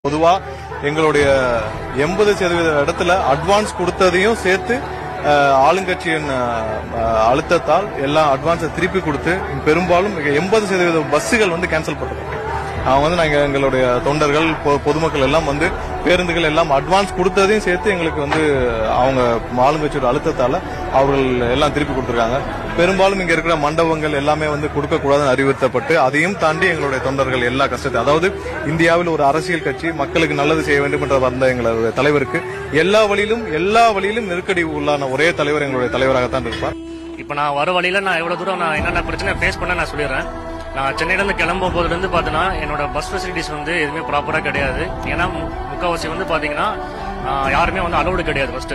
பொதுவா எங்களுடைய 80% இடத்துல அட்வான்ஸ் கொடுத்ததையும் சேர்த்து ஆளுங்கட்சியின் அழுத்தத்தால் எல்லாம் அட்வான்ஸை திருப்பி கொடுத்து பெரும்பாலும் 80% பஸ்ஸுகள் வந்து கேன்சல் பண்றாங்க. அவங்க நாங்க எங்களுடைய தொண்டர்கள் பொதுமக்கள் எல்லாம் பேருந்துகள் எல்லாம் அட்வான்ஸ் கொடுத்ததையும் சேர்த்து எங்களுக்கு அவங்க ஆளுங்கட்சியோட அழுத்தத்தால அவர்கள் எல்லாம் திருப்பி கொடுத்திருக்காங்க. பெரும்பாலும் இங்க இருக்கிற மண்டபங்கள் எல்லாமே கொடுக்க கூடாதுன்னு அறிவுறுத்தப்பட்டு அதையும் தாண்டி எங்களுடைய தொண்டர்கள் எல்லா கஷ்டத்தை, அதாவது இந்தியாவில் ஒரு அரசியல் கட்சி மக்களுக்கு நல்லது செய்ய வேண்டும் என்ற வந்த எங்களுடைய தலைவருக்கு எல்லா வழியிலும் நெருக்கடி உள்ளான ஒரே தலைவர் எங்களுடைய தலைவராகத்தான் இருப்பார். இப்ப நான் வர வழியில நான் எவ்வளவு தூரம் நான் என்னென்ன பிரச்சனை ஃபேஸ் பண்ண நான் சொல்லிடுறேன். நான் சென்னையில இருந்து கிளம்பும் போதுல இருந்து பாத்தீங்கன்னா என்னோட பஸ் ஃபெசிலிட்டிஸ் எதுவுமே ப்ராப்பரா கிடையாது. ஏன்னா முக்கால்வாசி பாத்தீங்கன்னா யாருமே அலோடு கிடையாது. ஃபர்ஸ்ட்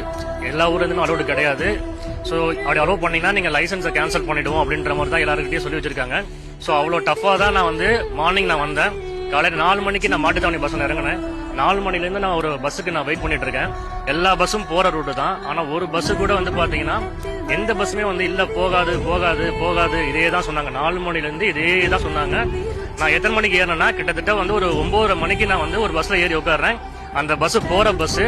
எல்லா ஊர்ல இருந்துமே அலோடு கிடையாது. சோ அப்படி அலோவ் பண்ணீங்கன்னா நீங்க லைசன்ஸை கேன்சல் பண்ணிடுவோம் அப்படின்ற மாதிரி தான் எல்லாருக்கிட்டையும் சொல்லி வச்சிருக்காங்க. சோ அவ்வளவு டஃபா தான் நான் மார்னிங் நான் வந்தேன். காலையில 4 மணிக்கு நான் மாட்டுத்தாவணி பஸ்ல இறங்கினேன். 4 மணில இருந்து நான் ஒரு பஸ்ஸுக்கு நான் வெயிட் பண்ணிட்டு இருக்கேன். எல்லா பஸ்ஸும் போற ரூட்டு தான். ஆனா ஒரு பஸ் கூட பாத்தீங்கன்னா எந்த பஸ்ஸுமே இல்ல போகாது இதே தான் சொன்னாங்க. 4 மணில இருந்து இதே தான் சொன்னாங்க. நான் எத்தனை மணிக்கு ஏறினா கிட்டத்தட்ட ஒரு 9:30 மணிக்கு நான் ஒரு பஸ்ல ஏறி உட்காடுறேன். அந்த பஸ் போற பஸ்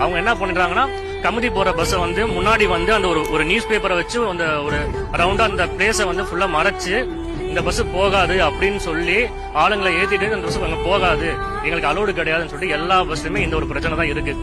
அவங்க என்ன பண்ணிடுறாங்கன்னா கமிட்டி போற பஸ் முன்னாடி அந்த ஒரு நியூஸ் பேப்பரை வச்சு ஒரு ரவுண்டா அந்த பிளேஸை ஃபுல்லா மறைச்சு இந்த பஸ் போகாது அப்படின்னு சொல்லி ஆளுங்களை ஏத்திட்டு அந்த பஸ் போகாது, எங்களுக்கு அலோடு கிடையாதுன்னு சொல்லி எல்லா பஸ்லயுமே இந்த ஒரு பிரச்சனை தான் இருக்கு.